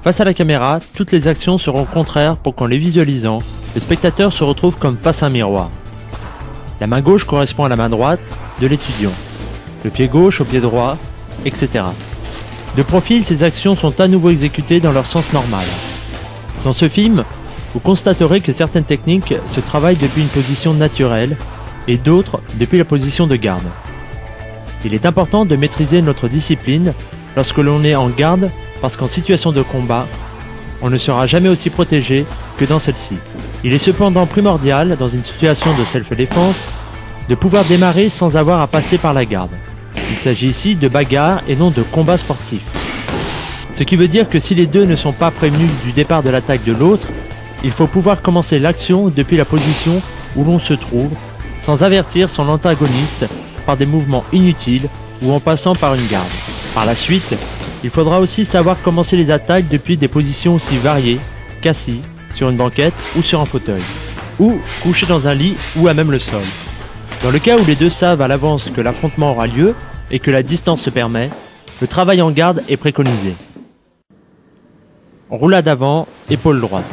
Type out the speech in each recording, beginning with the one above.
Face à la caméra, toutes les actions seront contraires pour qu'en les visualisant, le spectateur se retrouve comme face à un miroir. La main gauche correspond à la main droite de l'étudiant, le pied gauche au pied droit, etc. De profil, ces actions sont à nouveau exécutées dans leur sens normal. Dans ce film, vous constaterez que certaines techniques se travaillent depuis une position naturelle et d'autres depuis la position de garde. Il est important de maîtriser notre discipline lorsque l'on est en garde parce qu'en situation de combat, on ne sera jamais aussi protégé que dans celle-ci. Il est cependant primordial, dans une situation de self-défense, de pouvoir démarrer sans avoir à passer par la garde. Il s'agit ici de bagarre et non de combat sportif. Ce qui veut dire que si les deux ne sont pas prévenus du départ de l'attaque de l'autre, il faut pouvoir commencer l'action depuis la position où l'on se trouve, sans avertir son antagoniste par des mouvements inutiles ou en passant par une garde. Par la suite, il faudra aussi savoir commencer les attaques depuis des positions aussi variées qu'assis, sur une banquette ou sur un fauteuil, ou couché dans un lit ou à même le sol. Dans le cas où les deux savent à l'avance que l'affrontement aura lieu et que la distance se permet, le travail en garde est préconisé. Roulade avant, épaule droite.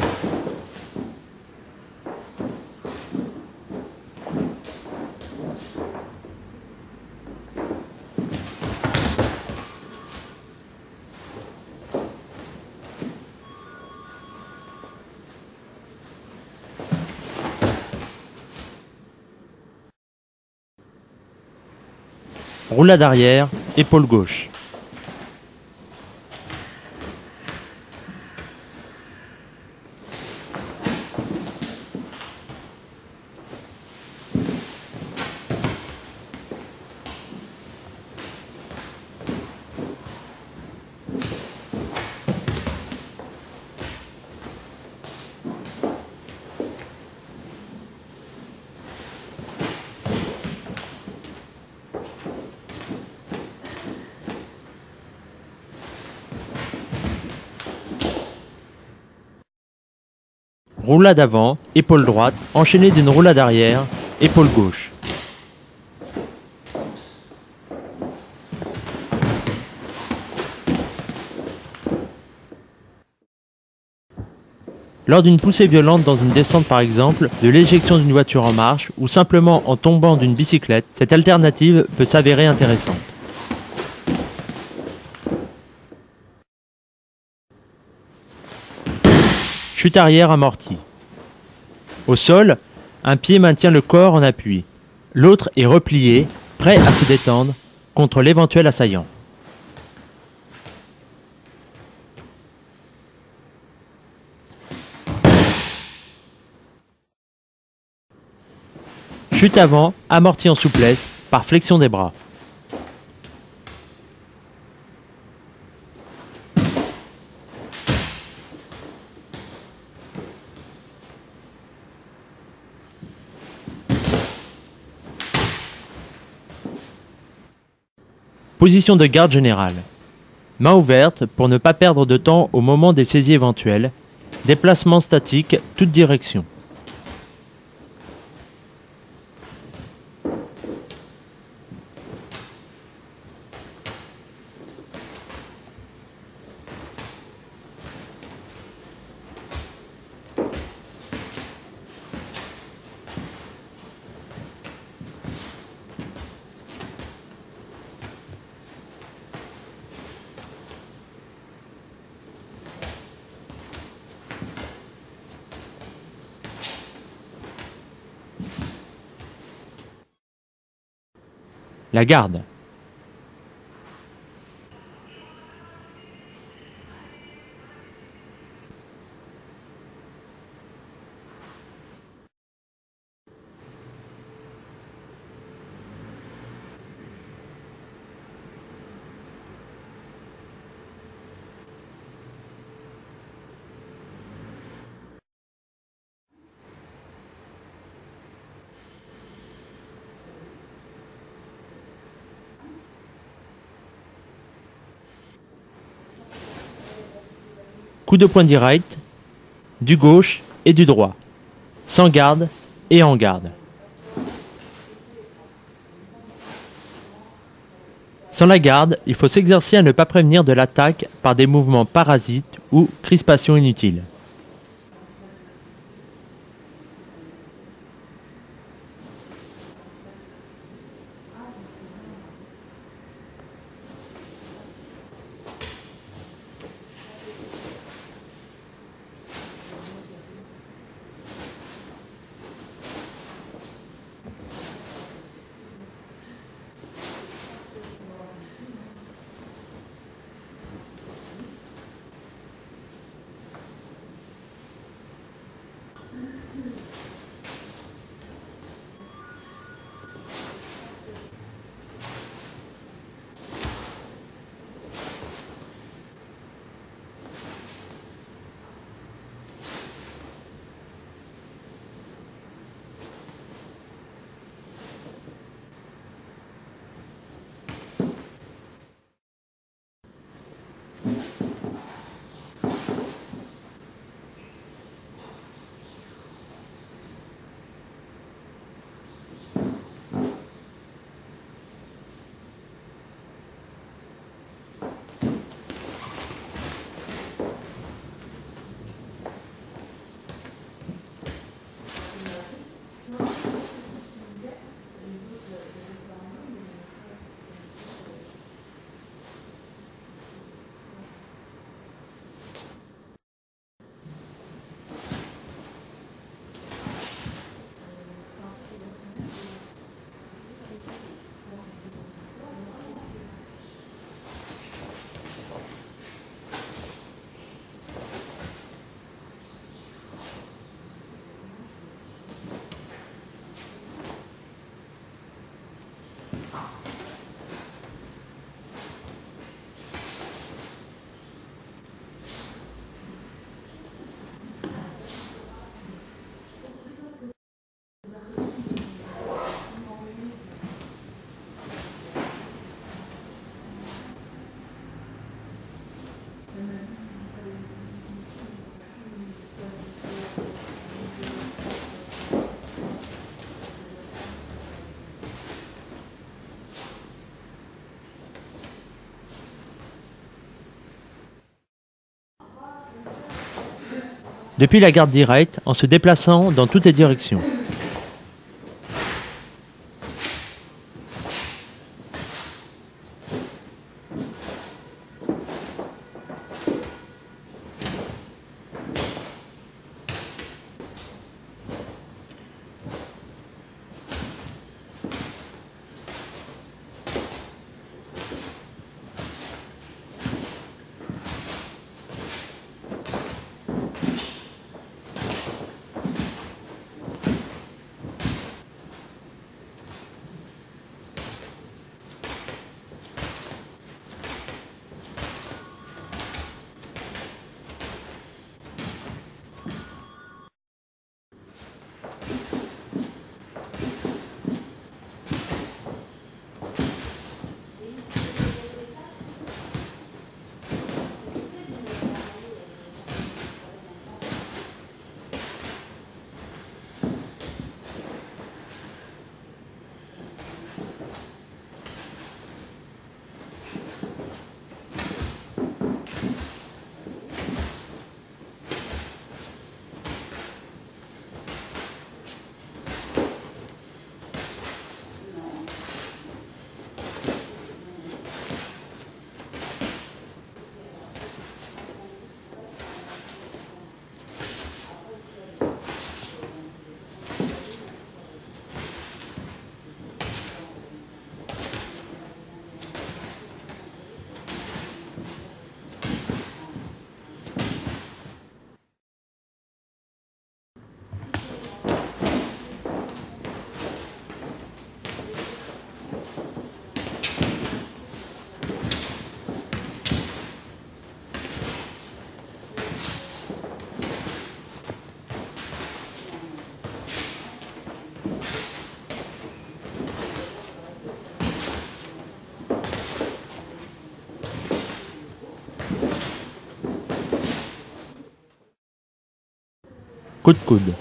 Roulade arrière, épaule gauche. Roulade avant, épaule droite, enchaînée d'une roulade arrière, épaule gauche. Lors d'une poussée violente dans une descente par exemple, de l'éjection d'une voiture en marche ou simplement en tombant d'une bicyclette, cette alternative peut s'avérer intéressante. Chute arrière amortie. Au sol, un pied maintient le corps en appui. L'autre est replié, prêt à se détendre contre l'éventuel assaillant. Chute avant, amortie en souplesse, par flexion des bras. Position de garde générale. Main ouverte pour ne pas perdre de temps au moment des saisies éventuelles. Déplacement statique, toute direction. La garde. Coup de poing direct, du gauche et du droit, sans garde et en garde. Sans la garde, il faut s'exercer à ne pas prévenir de l'attaque par des mouvements parasites ou crispations inutiles. Depuis la garde directe, en se déplaçant dans toutes les directions. Coup de coude.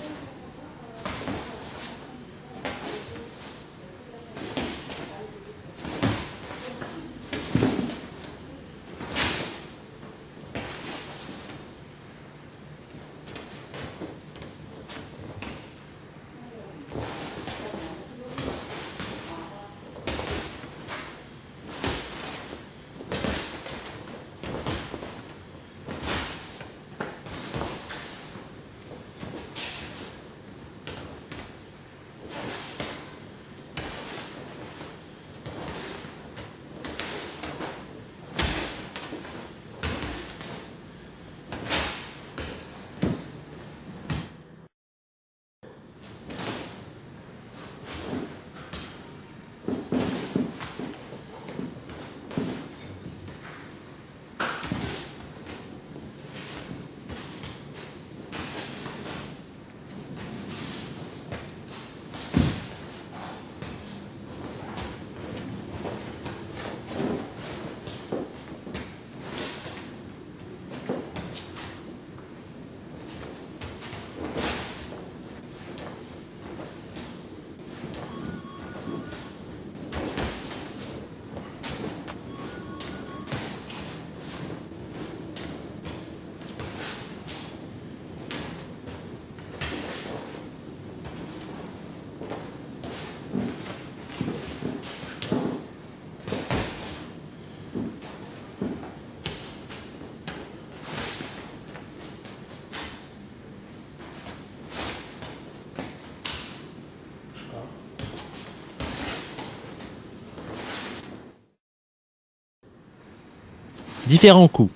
Différents coups.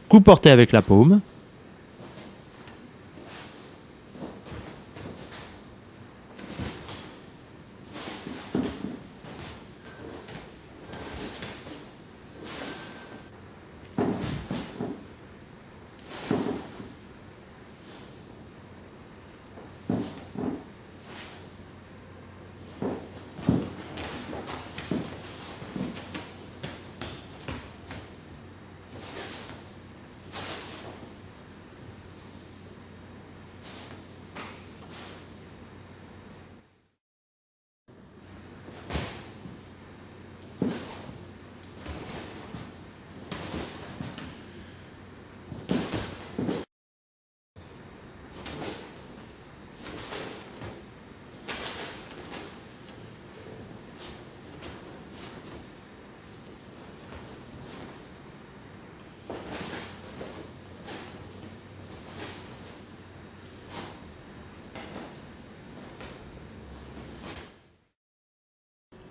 Coup porté avec la paume.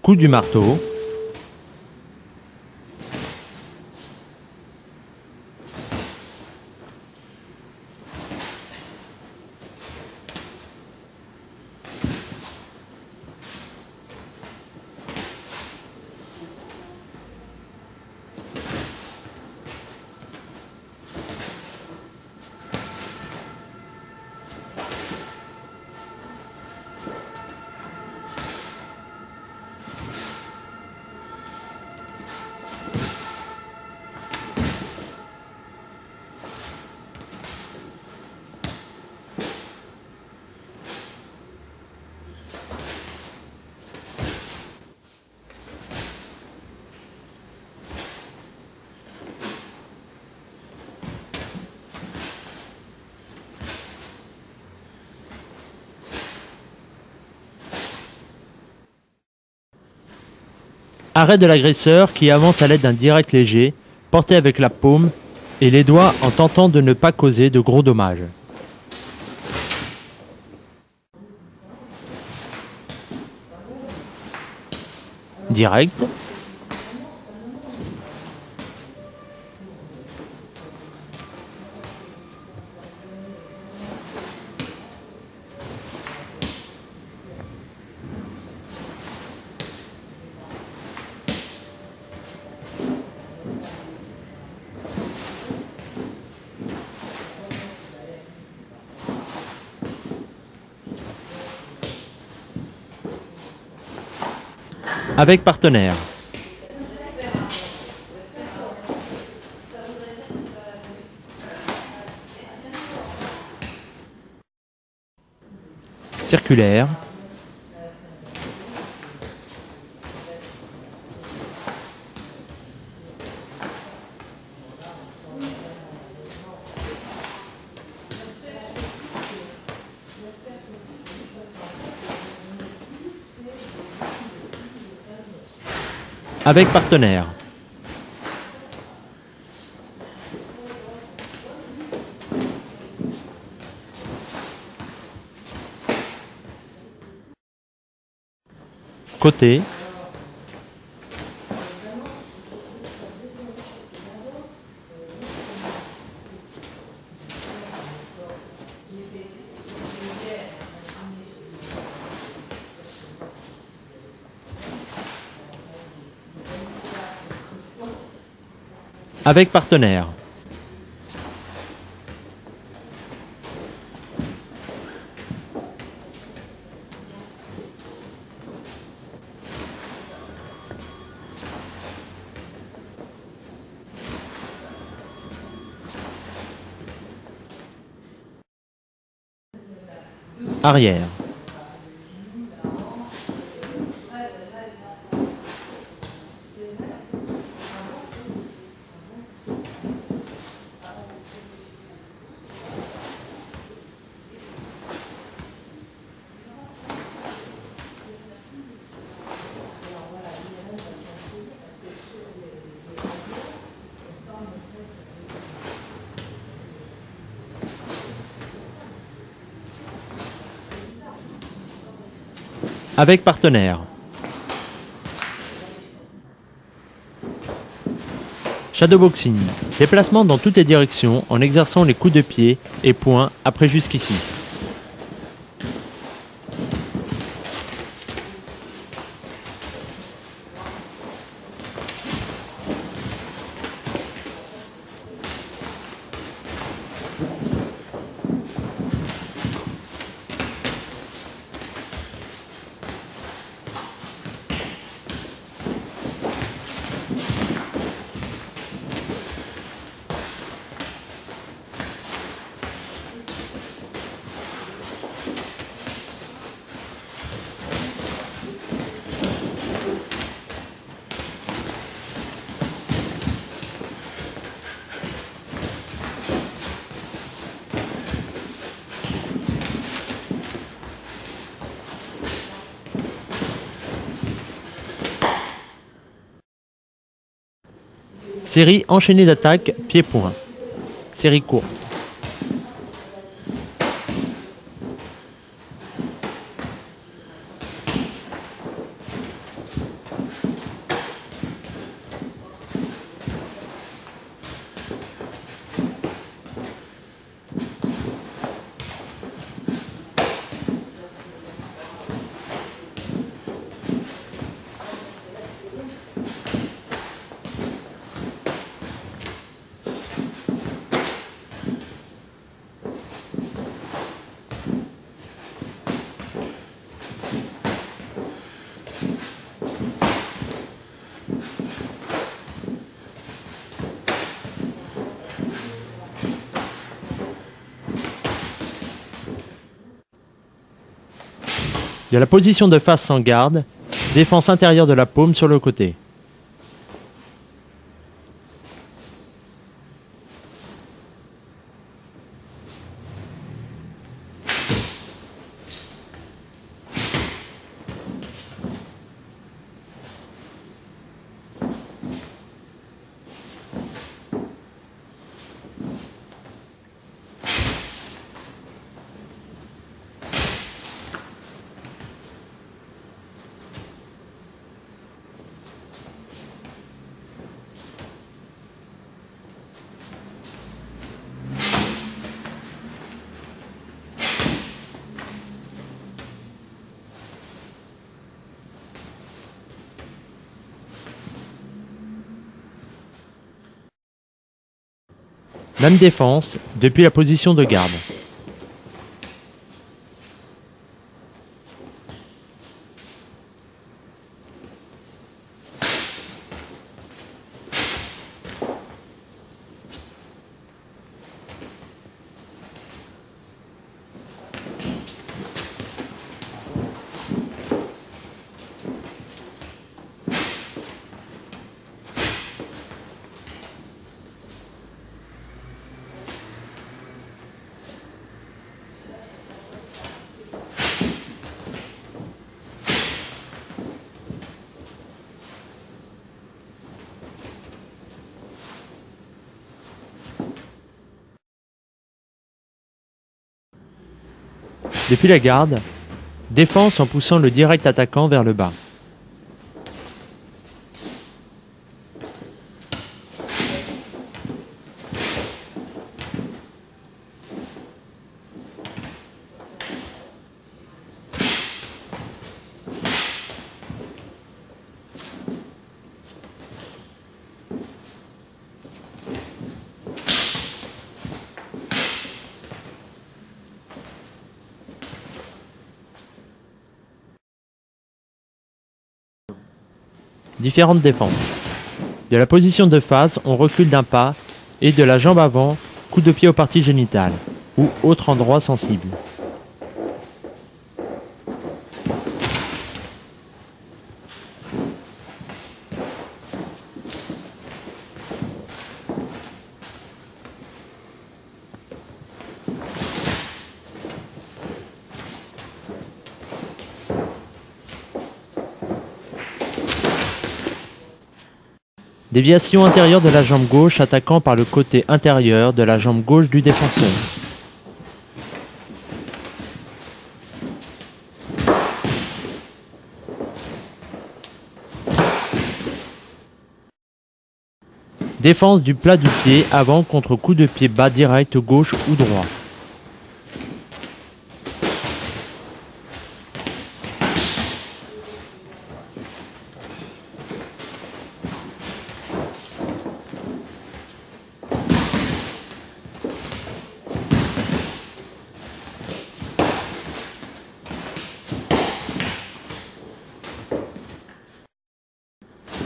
Coup du marteau. Arrêt de l'agresseur qui avance à l'aide d'un direct léger, porté avec la paume et les doigts en tentant de ne pas causer de gros dommages. Direct. Avec partenaire. Circulaire. Avec partenaire. Côté. Avec partenaire. Arrière. Avec partenaire. Shadowboxing. Déplacement dans toutes les directions en exerçant les coups de pied et poings après jusqu'ici. Série enchaînée d'attaques pied-point. Série courte. De la position de face sans garde, défense intérieure de la paume sur le côté. Même défense depuis la position de garde. Depuis la garde, défense en poussant le direct attaquant vers le bas. Différentes défenses. De la position de face, on recule d'un pas et de la jambe avant, coup de pied aux parties génitales ou autre endroit sensible. Déviation intérieure de la jambe gauche attaquant par le côté intérieur de la jambe gauche du défenseur. Défense du plat du pied avant contre coup de pied bas direct gauche ou droit.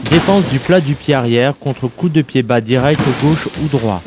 Défense du plat du pied arrière contre coup de pied bas direct gauche ou droit.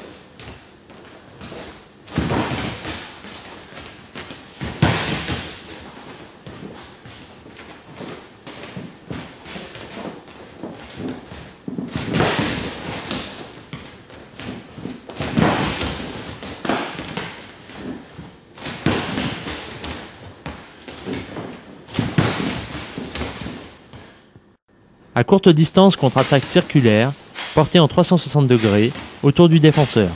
À courte distance contre-attaque circulaire, portée en 360 degrés, autour du défenseur.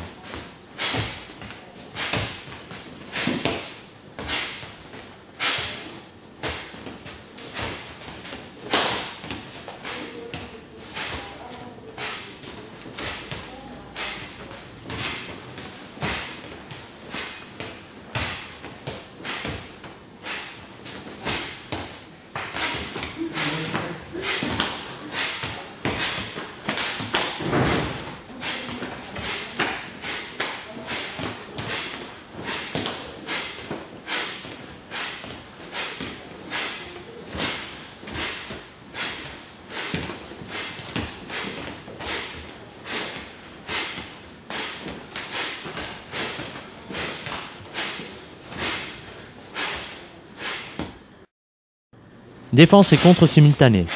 Défense et contre simultanée.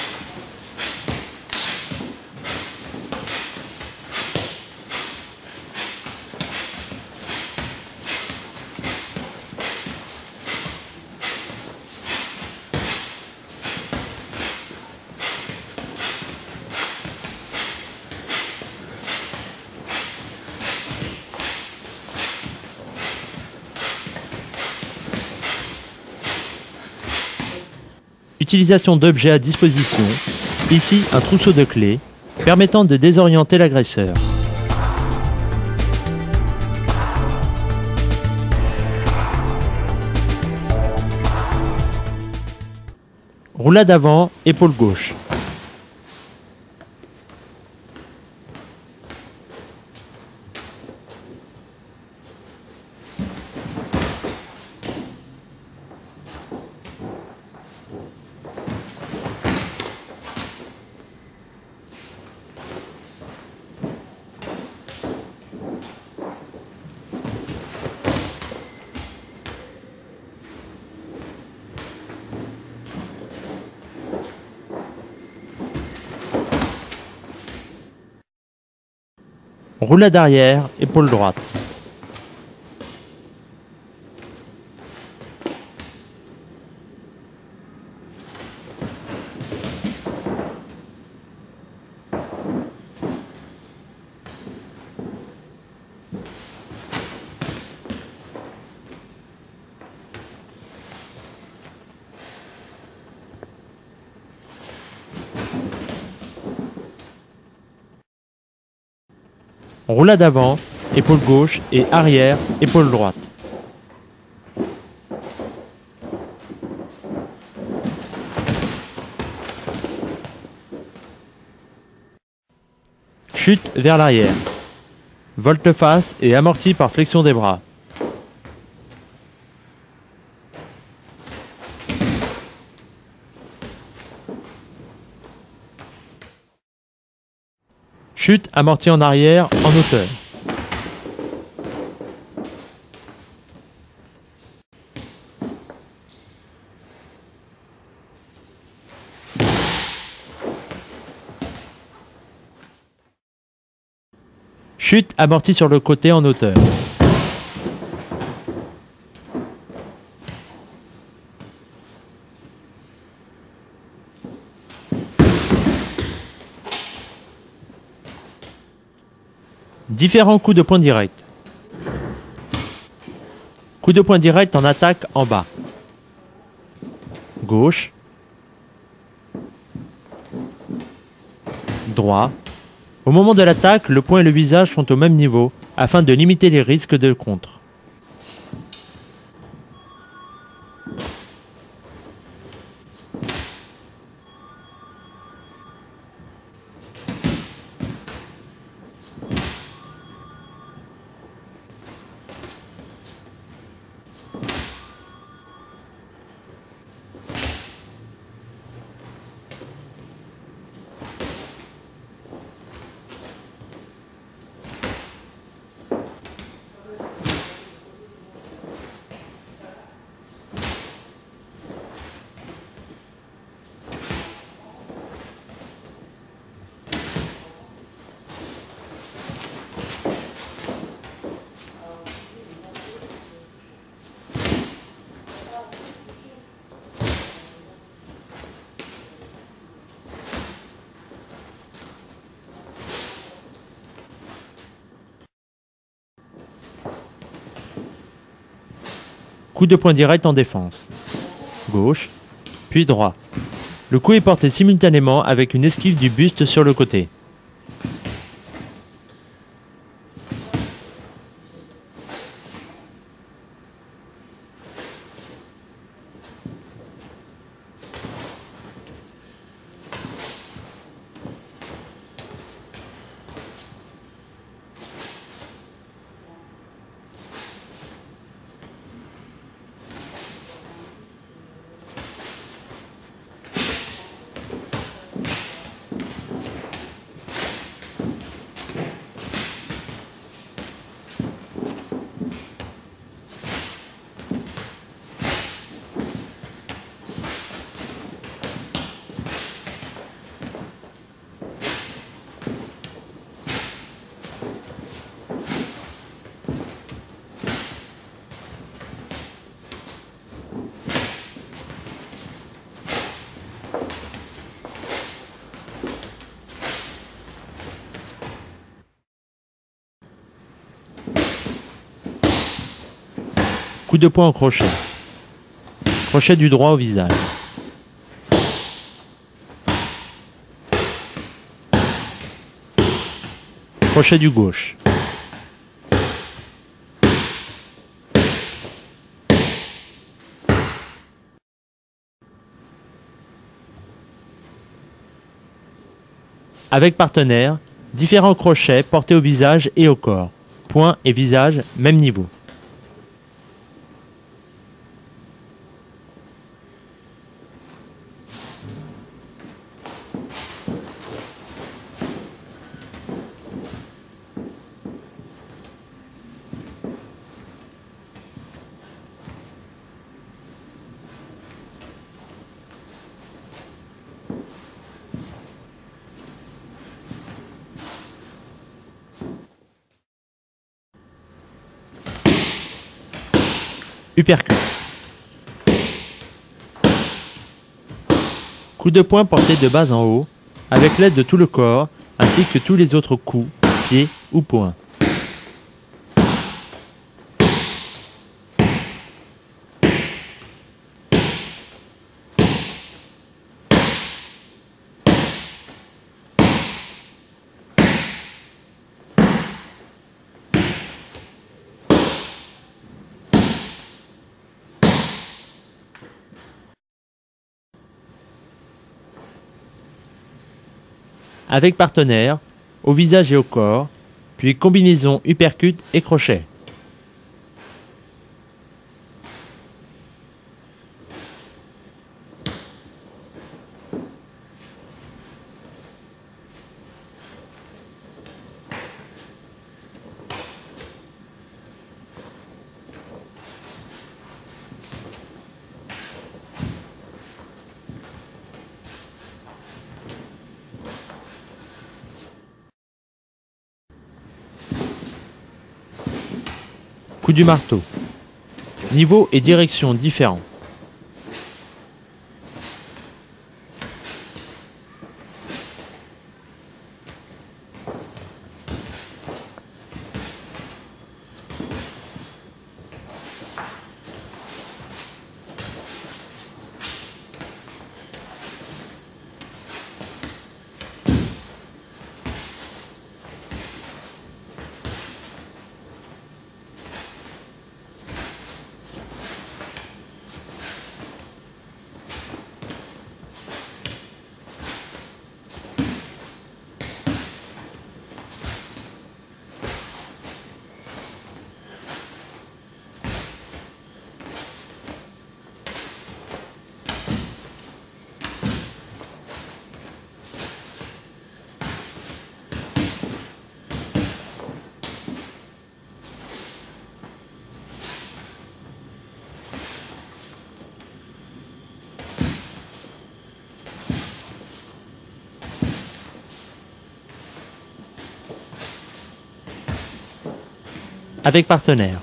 Utilisation d'objets à disposition, ici un trousseau de clés, permettant de désorienter l'agresseur. Roulade avant, épaule gauche. Roulade arrière, épaule droite. Roulade avant, épaule gauche et arrière, épaule droite. Chute vers l'arrière. Volte-face et amorti par flexion des bras. Chute amorti en arrière, en hauteur. Chute amorti sur le côté en hauteur. Différents coups de poing direct. Coup de poing direct en attaque en bas. Gauche. Droit. Au moment de l'attaque, le poing et le visage sont au même niveau, afin de limiter les risques de contre. Coup de poing direct en défense. Gauche, puis droit. Le coup est porté simultanément avec une esquive du buste sur le côté. Coup de poing au crochet. Crochet du droit au visage. Crochet du gauche. Avec partenaire, différents crochets portés au visage et au corps. Poing et visage, même niveau. Uppercut. Coup de poing porté de bas en haut, avec l'aide de tout le corps, ainsi que tous les autres coups, pieds ou poings. Avec partenaire, au visage et au corps, puis combinaison uppercut et crochet. Coup du marteau. Niveau et direction différents. avec partenaire.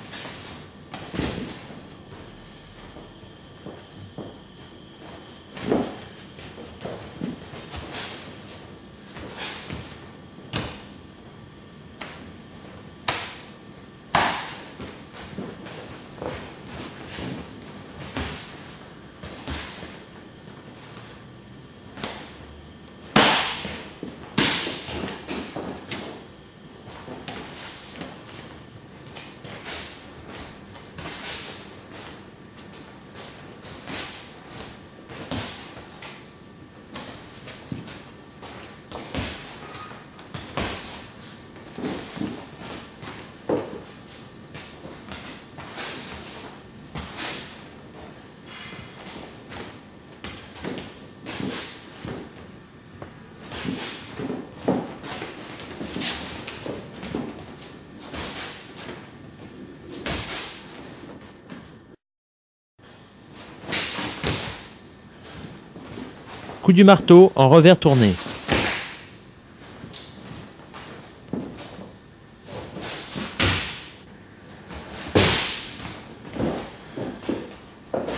Coup du marteau en revers tourné.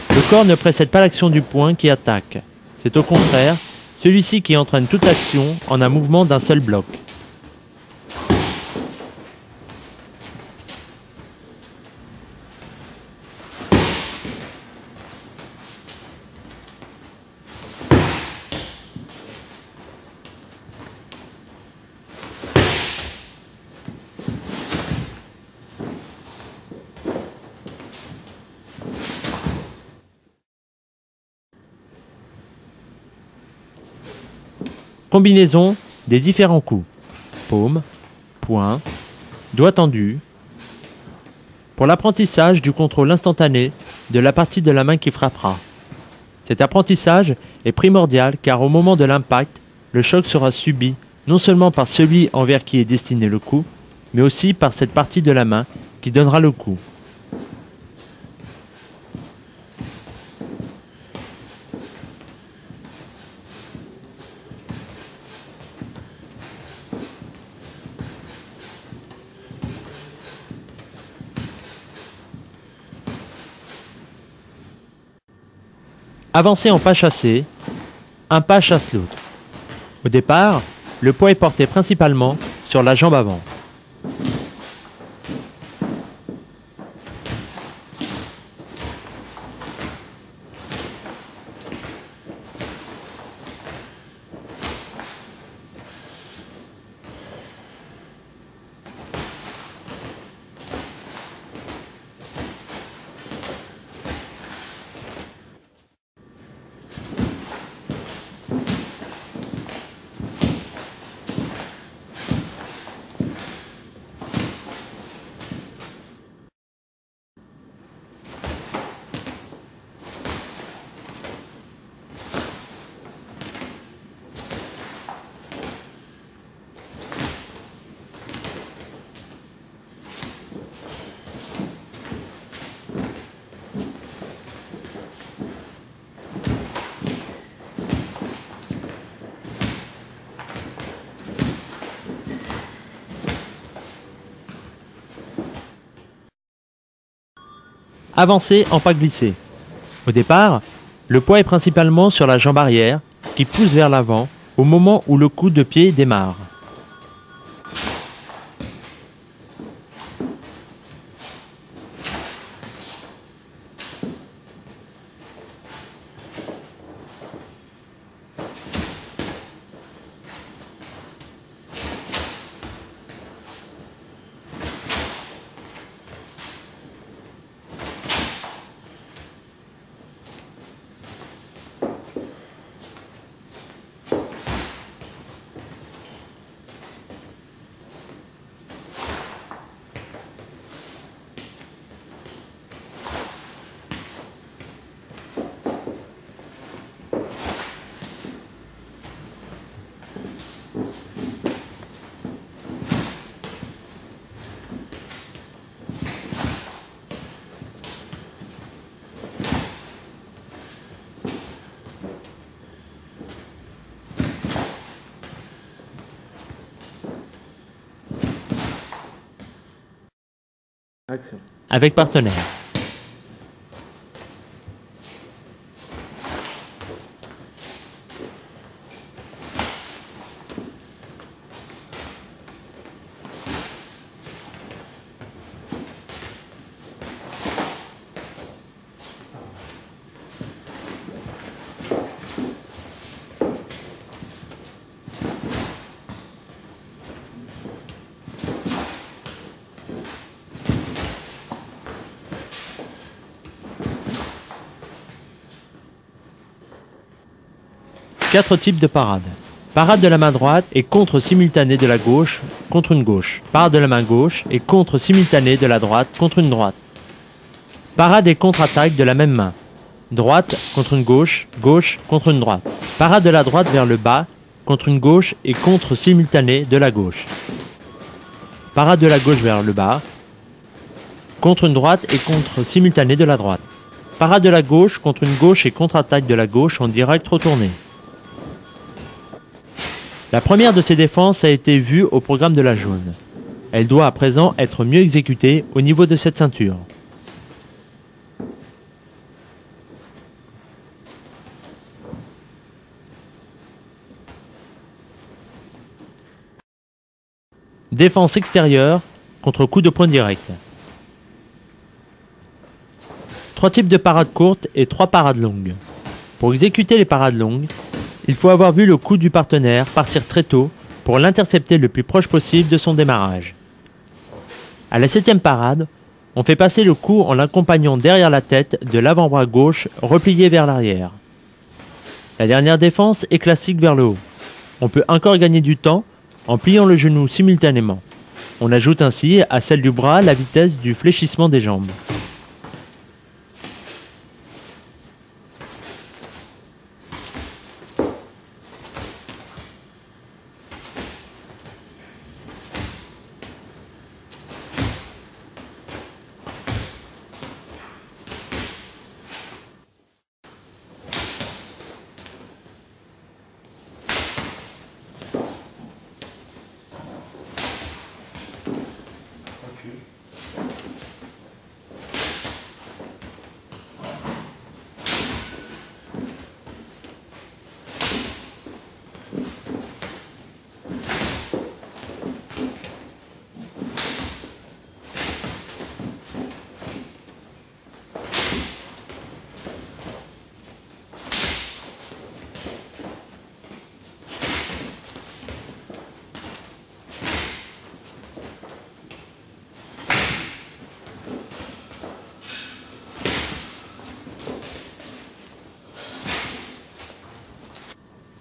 Le corps ne précède pas l'action du poing qui attaque. C'est au contraire celui-ci qui entraîne toute action en un mouvement d'un seul bloc. Combinaison des différents coups. Paume, poing, doigt tendu. Pour l'apprentissage du contrôle instantané de la partie de la main qui frappera. Cet apprentissage est primordial car au moment de l'impact, le choc sera subi non seulement par celui envers qui est destiné le coup, mais aussi par cette partie de la main qui donnera le coup. Avancer en pas chassé, un pas chasse l'autre. Au départ, le poids est porté principalement sur la jambe avant. Avancer en pas glissé. Au départ, le poids est principalement sur la jambe arrière qui pousse vers l'avant au moment où le coup de pied démarre. Action. Avec partenaire. Quatre types de parades. Parade de la main droite et contre simultané de la gauche contre une gauche. Parade de la main gauche et contre simultané de la droite contre une droite. Parade et contre-attaque de la même main. Droite contre une gauche, gauche contre une droite. Parade de la droite vers le bas contre une gauche et contre simultané de la gauche. Parade de la gauche vers le bas contre une droite et contre simultané de la droite. Parade de la gauche contre une gauche et contre-attaque de la gauche en direct retourné. La première de ces défenses a été vue au programme de la jaune. Elle doit à présent être mieux exécutée au niveau de cette ceinture. Défense extérieure contre coup de poing direct. 3 types de parades courtes et 3 parades longues. Pour exécuter les parades longues, il faut avoir vu le coup du partenaire partir très tôt pour l'intercepter le plus proche possible de son démarrage. À la 7e parade, on fait passer le coup en l'accompagnant derrière la tête de l'avant-bras gauche replié vers l'arrière. La dernière défense est classique vers le haut. On peut encore gagner du temps en pliant le genou simultanément. On ajoute ainsi à celle du bras la vitesse du fléchissement des jambes.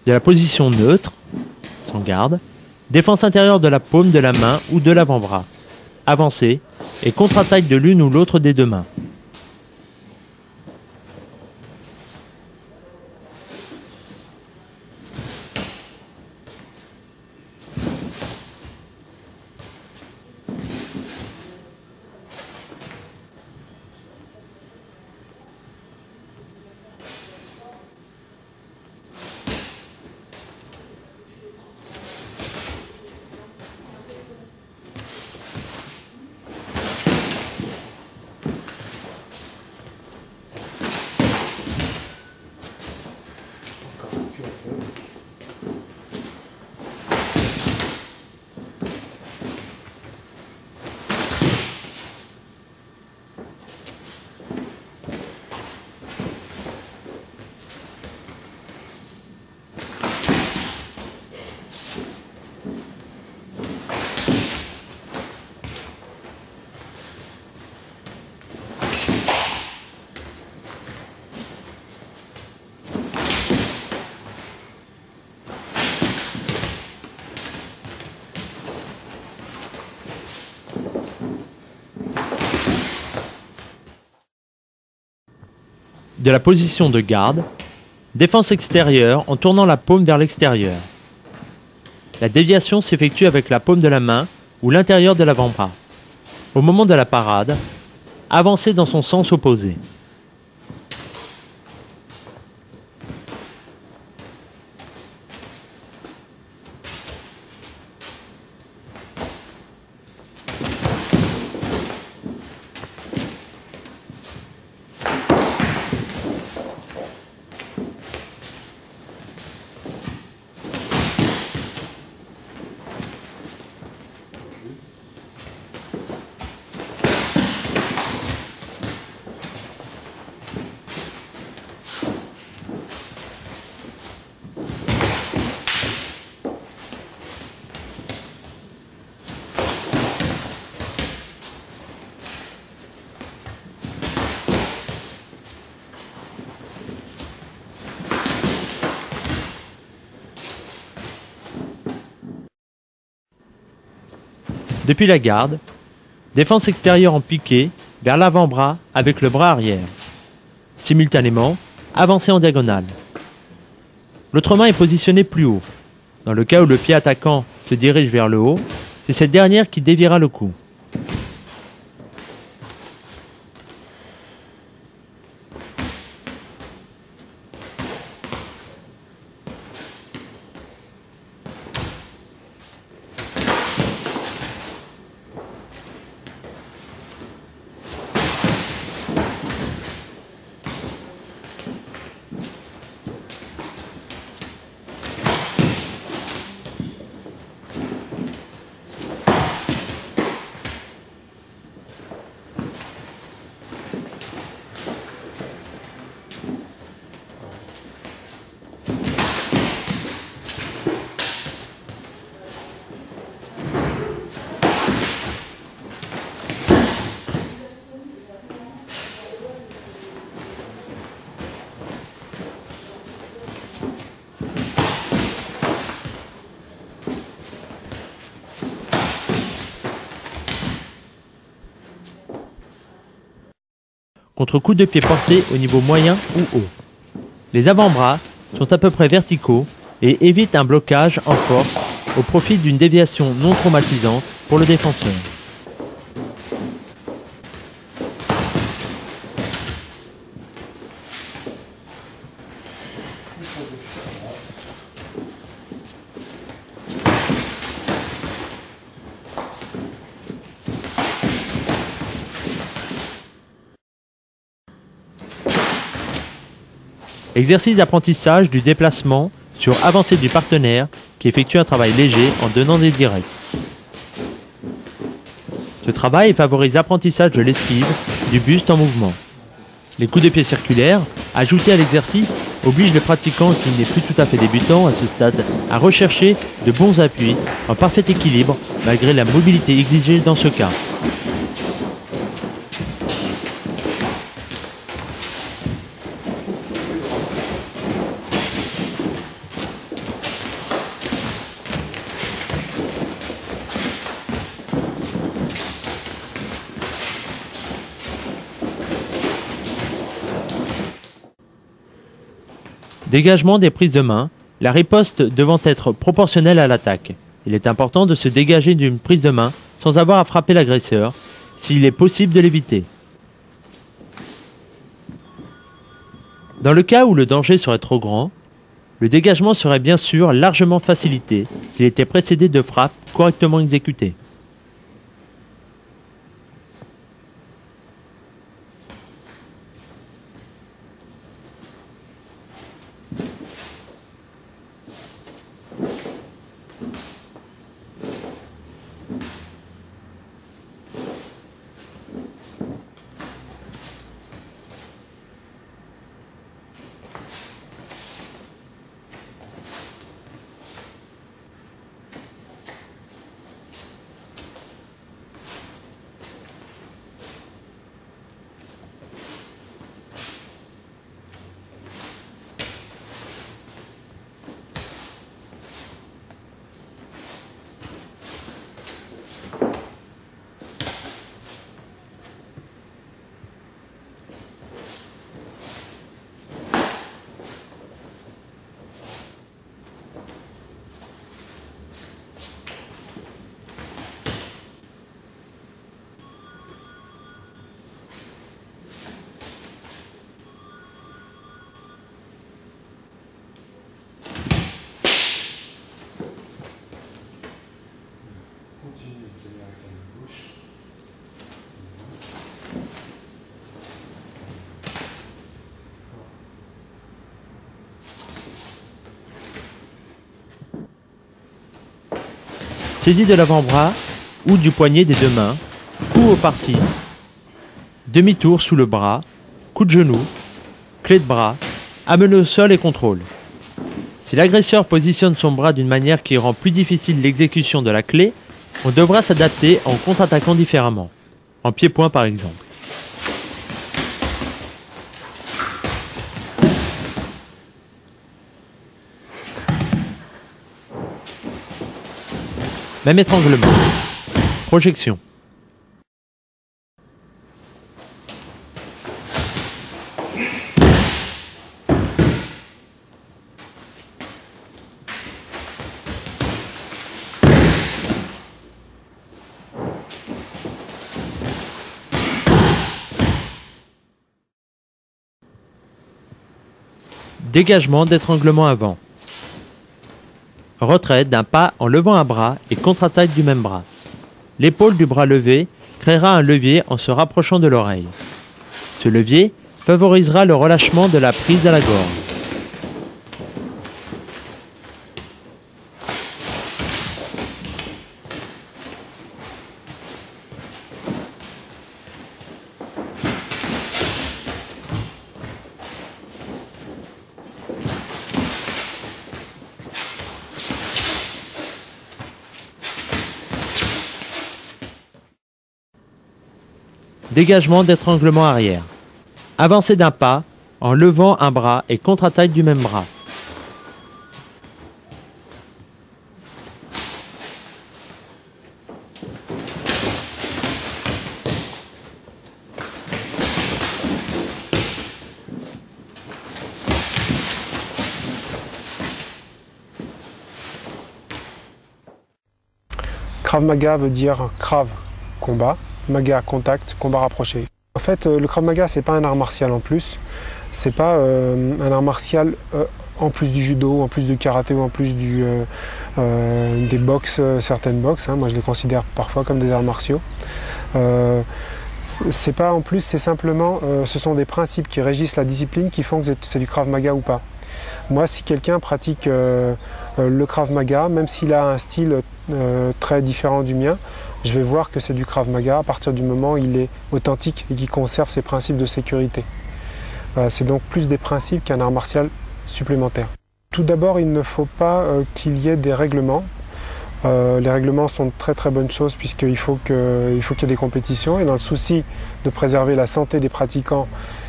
De la position neutre, sans garde, défense intérieure de la paume de la main ou de l'avant-bras, avancée et contre-attaque de l'une ou l'autre des deux mains. De la position de garde, défense extérieure en tournant la paume vers l'extérieur. La déviation s'effectue avec la paume de la main ou l'intérieur de l'avant-bras. Au moment de la parade, avancez dans son sens opposé. Depuis la garde, défense extérieure en piqué vers l'avant-bras avec le bras arrière. Simultanément, avancer en diagonale. L'autre main est positionnée plus haut. Dans le cas où le pied attaquant se dirige vers le haut, c'est cette dernière qui déviera le coup. Contre coup de pied porté au niveau moyen ou haut. Les avant-bras sont à peu près verticaux et évitent un blocage en force au profit d'une déviation non traumatisante pour le défenseur. Exercice d'apprentissage du déplacement sur avancée du partenaire qui effectue un travail léger en donnant des directs. Ce travail favorise l'apprentissage de l'esquive du buste en mouvement. Les coups de pied circulaires, ajoutés à l'exercice, obligent le pratiquant qui n'est plus tout à fait débutant à ce stade à rechercher de bons appuis en parfait équilibre malgré la mobilité exigée dans ce cas. Dégagement des prises de main, la riposte devant être proportionnelle à l'attaque. Il est important de se dégager d'une prise de main sans avoir à frapper l'agresseur, s'il est possible de l'éviter. Dans le cas où le danger serait trop grand, le dégagement serait bien sûr largement facilité s'il était précédé de frappes correctement exécutées. Saisie de l'avant-bras ou du poignet des deux mains, coup au parti, demi-tour sous le bras, coup de genou, clé de bras, amené au sol et contrôle. Si l'agresseur positionne son bras d'une manière qui rend plus difficile l'exécution de la clé, on devra s'adapter en contre-attaquant différemment, en pied-point par exemple. Même étranglement. Projection. Dégagement d'étranglement avant. Retraite d'un pas en levant un bras et contre-attaque du même bras. L'épaule du bras levé créera un levier en se rapprochant de l'oreille. Ce levier favorisera le relâchement de la prise à la gorge. Dégagement d'étranglement arrière. Avancer d'un pas en levant un bras et contre-attaque du même bras. Krav Maga veut dire Krav, combat, Maga, contact, combat rapproché. En fait, le Krav Maga, c'est pas un art martial en plus. C'est pas un art martial en plus du judo, en plus du karaté ou en plus des boxes, certaines boxes. Moi, je les considère parfois comme des arts martiaux. C'est pas en plus, c'est simplement, ce sont des principes qui régissent la discipline qui font que c'est du Krav Maga ou pas. Moi, si quelqu'un pratique le Krav Maga, même s'il a un style très différent du mien, je vais voir que c'est du Krav Maga à partir du moment où il est authentique et qu'il conserve ses principes de sécurité. C'est donc plus des principes qu'un art martial supplémentaire. Tout d'abord, il ne faut pas qu'il y ait des règlements. Les règlements sont de très très bonnes choses puisqu'il faut qu'il y ait des compétitions et dans le souci de préserver la santé des pratiquants,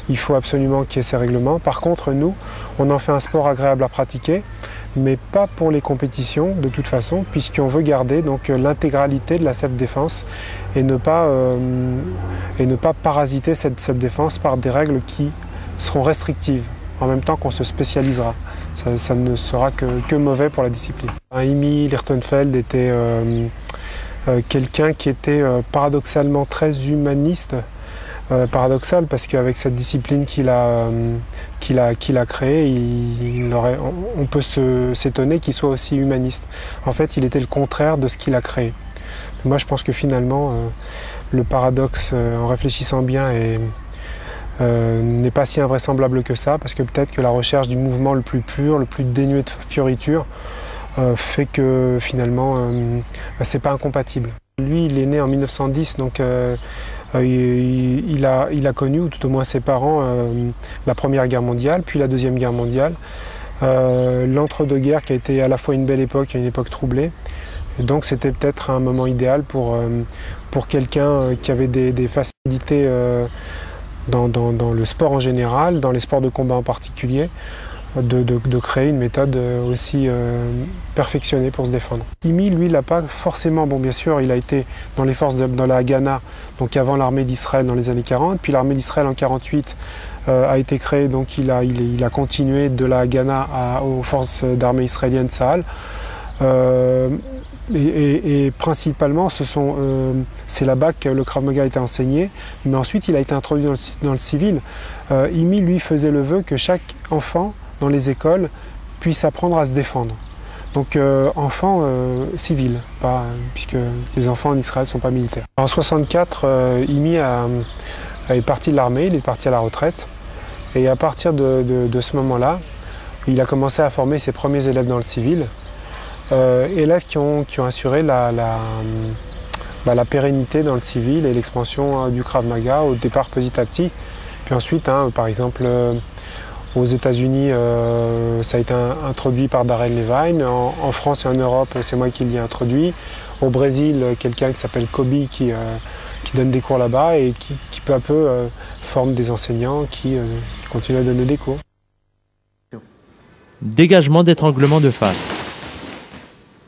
il faut absolument qu'il y ait ces règlements. Par contre, nous, on en fait un sport agréable à pratiquer, mais pas pour les compétitions de toute façon, puisqu'on veut garder donc l'intégralité de la self-défense et ne pas parasiter cette self-défense par des règles qui seront restrictives, en même temps qu'on se spécialisera. Ça ne sera que mauvais pour la discipline. Imi Lichtenfeld était quelqu'un qui était paradoxalement très humaniste. Paradoxal parce qu'avec cette discipline qu'il a créée, on peut s'étonner qu'il soit aussi humaniste. En fait, il était le contraire de ce qu'il a créé. Moi, je pense que finalement, le paradoxe, en réfléchissant bien, n'est pas si invraisemblable que ça, parce que peut-être que la recherche du mouvement le plus pur, le plus dénué de fioritures, fait que finalement, c'est pas incompatible. Lui, il est né en 1910, donc il a connu, ou tout au moins ses parents, la Première Guerre mondiale, puis la Deuxième Guerre mondiale, l'entre-deux-guerres qui a été à la fois une belle époque et une époque troublée. Et donc c'était peut-être un moment idéal pour quelqu'un qui avait des facilités dans le sport en général, dans les sports de combat en particulier, de créer une méthode aussi perfectionnée pour se défendre. Imi, lui, il n'a pas forcément, bon bien sûr, il a été dans les forces de la Haganah, donc avant l'armée d'Israël dans les années 40, puis l'armée d'Israël en 48 a été créée, donc il a continué de la Haganah aux forces d'armée israéliennes Tsahal. Et principalement, c'est là-bas que le Krav Maga a été enseigné, mais ensuite il a été introduit dans le civil. Imi, lui, faisait le vœu que chaque enfant dans les écoles puisse apprendre à se défendre. Donc enfant civil, puisque les enfants en Israël ne sont pas militaires. En 64, Imi est parti de l'armée, il est parti à la retraite, et à partir de ce moment-là, il a commencé à former ses premiers élèves dans le civil. Élèves qui ont assuré la pérennité dans le civil et l'expansion du Krav Maga au départ petit à petit. Puis ensuite, par exemple, aux États-Unis, ça a été introduit par Darren Levine. En France et en Europe, c'est moi qui l'ai introduit. Au Brésil, quelqu'un qui s'appelle Kobe qui donne des cours là-bas et qui peu à peu forme des enseignants qui continuent à donner des cours. Dégagement d'étranglement de face.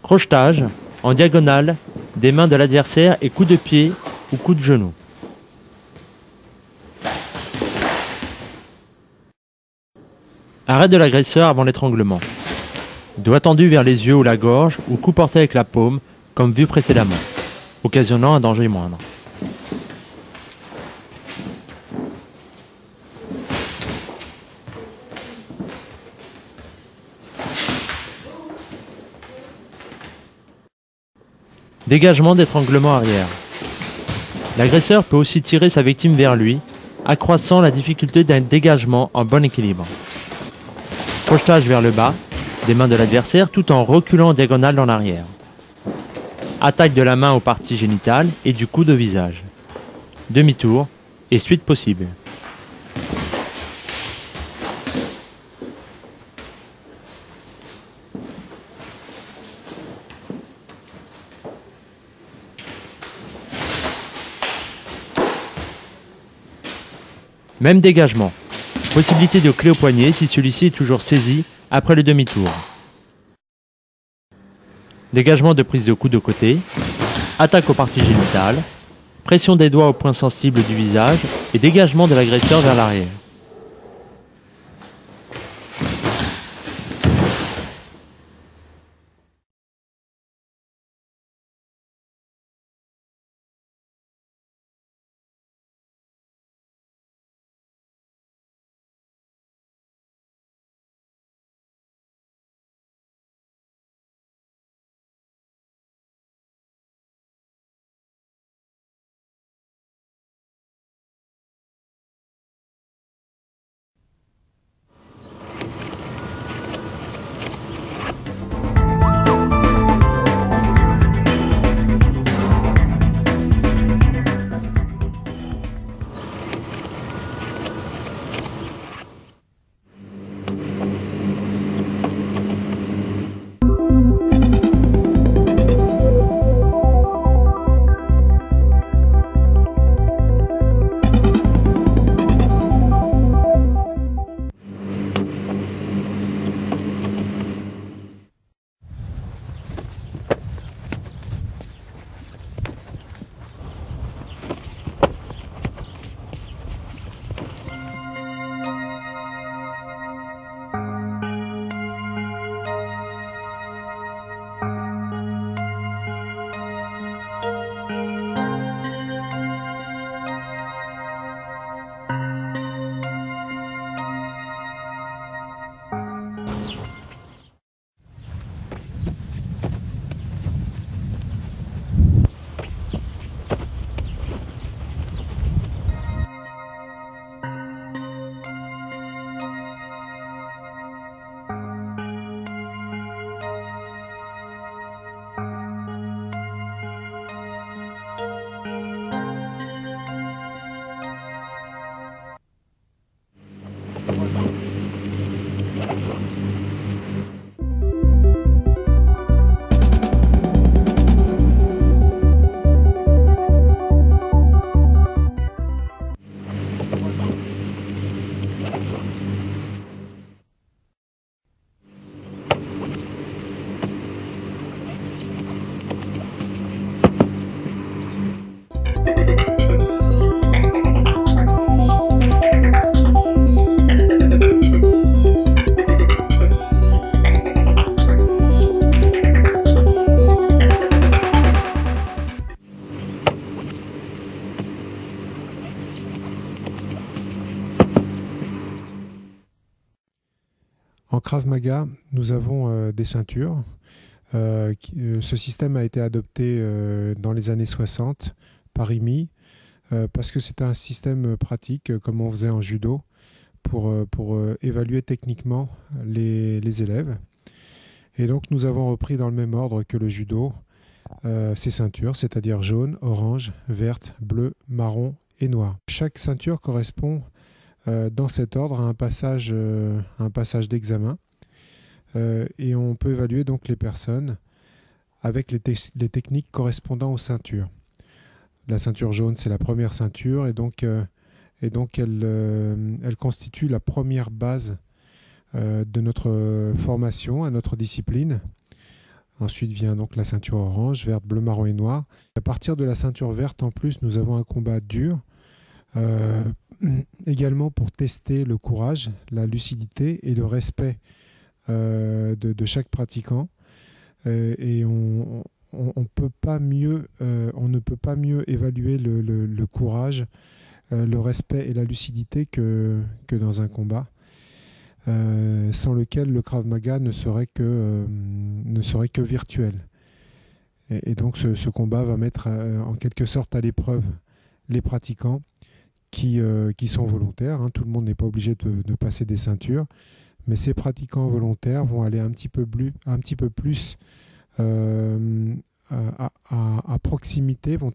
Crochetage en diagonale des mains de l'adversaire et coups de pied ou coups de genou. Arrêt de l'agresseur avant l'étranglement. Doigt tendu vers les yeux ou la gorge ou coup porté avec la paume, comme vu précédemment, occasionnant un danger moindre. Dégagement d'étranglement arrière. L'agresseur peut aussi tirer sa victime vers lui, accroissant la difficulté d'un dégagement en bon équilibre. Projetage vers le bas, des mains de l'adversaire tout en reculant en diagonale en arrière. Attaque de la main aux parties génitales et du coude au visage. Demi-tour et suite possible. Même dégagement. Possibilité de clé au poignet si celui-ci est toujours saisi après le demi-tour. Dégagement de prise de coude de côté. Attaque aux parties génitales. Pression des doigts aux points sensibles du visage et dégagement de l'agresseur vers l'arrière. En Krav Maga, nous avons des ceintures. Ce système a été adopté dans les années 60 par IMI parce que c'est un système pratique comme on faisait en judo pour évaluer techniquement les élèves. Et donc nous avons repris dans le même ordre que le judo ces ceintures, c'est-à-dire jaune, orange, verte, bleu, marron et noir. Chaque ceinture correspond dans cet ordre à un passage d'examen et on peut évaluer donc les personnes avec les techniques correspondant aux ceintures. La ceinture jaune, c'est la première ceinture et donc elle constitue la première base de notre formation, à notre discipline. Ensuite vient donc la ceinture orange, verte, bleu, marron et noir. À partir de la ceinture verte, en plus, nous avons un combat dur, également pour tester le courage, la lucidité et le respect de chaque pratiquant. Et on ne peut pas mieux évaluer le courage, le respect et la lucidité que dans un combat, sans lequel le Krav Maga ne serait que virtuel. Et donc ce combat va mettre en quelque sorte à l'épreuve les pratiquants qui sont volontaires. Hein. Tout le monde n'est pas obligé de passer des ceintures, mais ces pratiquants volontaires vont aller un petit peu plus à proximité, vont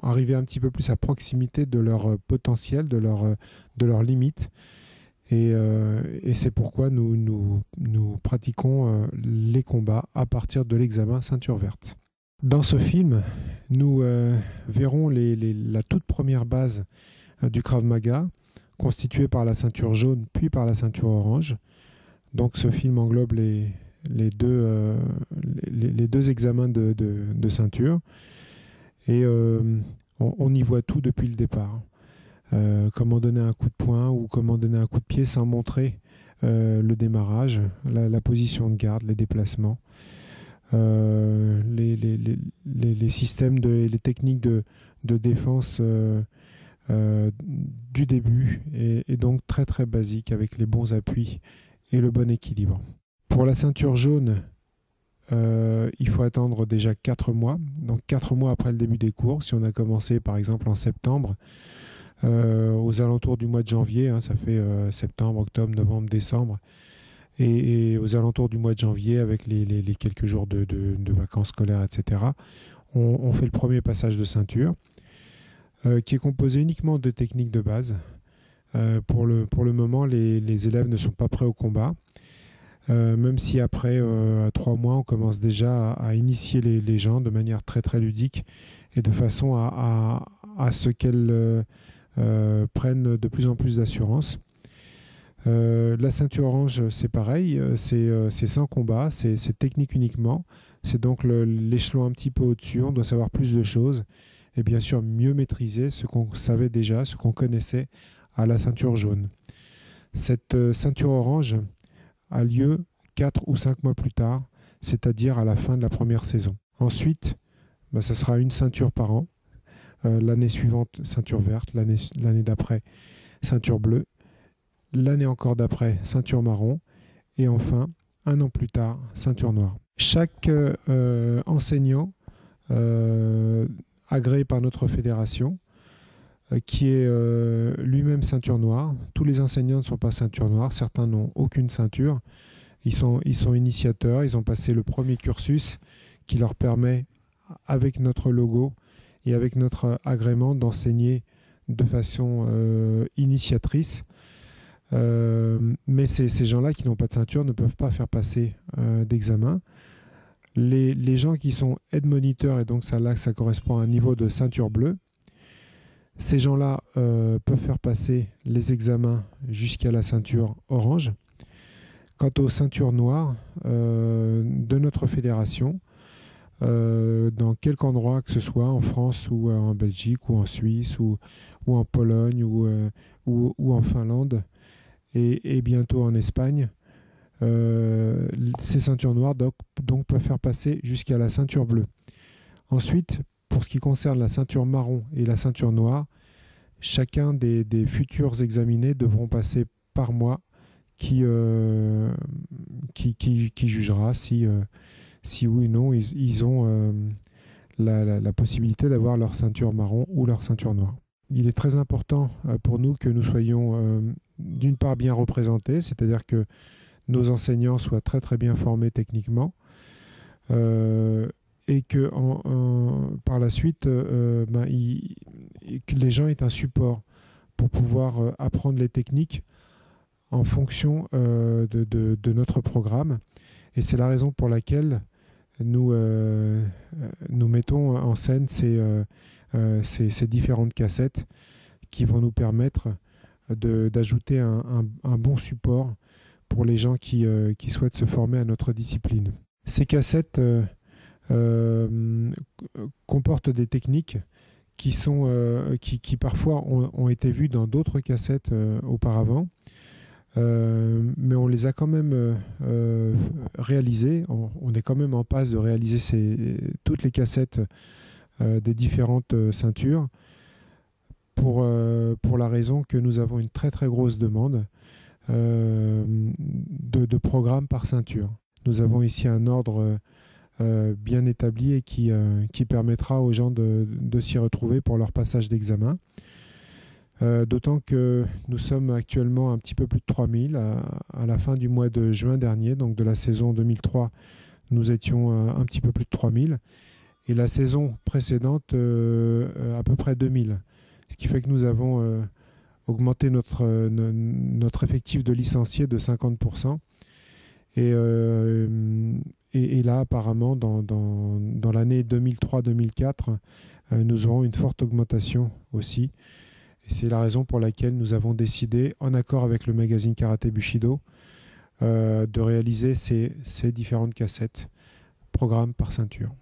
arriver un petit peu plus à proximité de leur potentiel, de leur limite. Et c'est pourquoi nous pratiquons les combats à partir de l'examen ceinture verte. Dans ce film, nous verrons la toute première base du Krav Maga, constituée par la ceinture jaune puis par la ceinture orange. Donc ce film englobe les deux examens de ceinture. Et on y voit tout depuis le départ. Comment donner un coup de poing ou comment donner un coup de pied sans montrer le démarrage, la position de garde, les déplacements, les systèmes, les techniques de défense du début et donc très très basique avec les bons appuis et le bon équilibre. Pour la ceinture jaune, il faut attendre déjà 4 mois, donc 4 mois après le début des cours. Si on a commencé par exemple en septembre, aux alentours du mois de janvier, hein, ça fait septembre, octobre, novembre, décembre, et aux alentours du mois de janvier, avec les quelques jours de vacances scolaires, etc., on fait le premier passage de ceinture, qui est composé uniquement de techniques de base. Pour le moment, les élèves ne sont pas prêts au combat, même si après 3 mois, on commence déjà à initier les gens de manière très très ludique et de façon à ce qu'elles prennent de plus en plus d'assurance. La ceinture orange, c'est pareil, c'est sans combat, c'est technique uniquement. C'est donc l'échelon un petit peu au-dessus, on doit savoir plus de choses et bien sûr mieux maîtriser ce qu'on savait déjà, ce qu'on connaissait à la ceinture jaune. Cette ceinture orange a lieu 4 ou 5 mois plus tard, c'est-à-dire à la fin de la première saison. Ensuite, ça sera une ceinture par an. L'année suivante, ceinture verte, l'année d'après, ceinture bleue, l'année encore d'après, ceinture marron, et enfin, 1 an plus tard, ceinture noire. Chaque enseignant agréé par notre fédération, qui est lui-même ceinture noire. Tous les enseignants ne sont pas ceinture noire, certains n'ont aucune ceinture. Ils sont initiateurs, ils ont passé le premier cursus qui leur permet, avec notre logo et avec notre agrément, d'enseigner de façon initiatrice. Mais ces gens-là qui n'ont pas de ceinture ne peuvent pas faire passer d'examen. Les gens qui sont aide moniteurs, et donc ça correspond à un niveau de ceinture bleue, ces gens-là peuvent faire passer les examens jusqu'à la ceinture orange. Quant aux ceintures noires de notre fédération, dans quelque endroit que ce soit, en France ou en Belgique ou en Suisse ou en Pologne ou en Finlande et bientôt en Espagne, ces ceintures noires donc peuvent faire passer jusqu'à la ceinture bleue. Ensuite, pour ce qui concerne la ceinture marron et la ceinture noire, chacun des futurs examinés devront passer par moi qui jugera si oui ou non ils ont la possibilité d'avoir leur ceinture marron ou leur ceinture noire. Il est très important pour nous que nous soyons d'une part bien représentés, c'est-à-dire que nos enseignants soient très très bien formés techniquement, et que par la suite que les gens aient un support pour pouvoir apprendre les techniques en fonction de notre programme. Et c'est la raison pour laquelle nous mettons en scène ces différentes cassettes qui vont nous permettre d'ajouter un bon support pour les gens qui souhaitent se former à notre discipline. Ces cassettes comportent des techniques qui parfois ont été vues dans d'autres cassettes auparavant, mais on les a quand même réalisées. On est quand même en passe de réaliser toutes les cassettes des différentes ceintures pour la raison que nous avons une très très grosse demande de programmes par ceinture. Nous avons ici un ordre bien établi et qui permettra aux gens de s'y retrouver pour leur passage d'examen. D'autant que nous sommes actuellement un petit peu plus de 3000. À la fin du mois de juin dernier, donc de la saison 2003, nous étions un petit peu plus de 3000. Et la saison précédente, à peu près 2000. Ce qui fait que nous avons augmenté notre effectif de licenciés de 50%. Et là, apparemment, dans l'année 2003-2004, nous aurons une forte augmentation aussi. Et c'est la raison pour laquelle nous avons décidé, en accord avec le magazine Karaté Bushido, de réaliser ces différentes cassettes, programme par ceinture.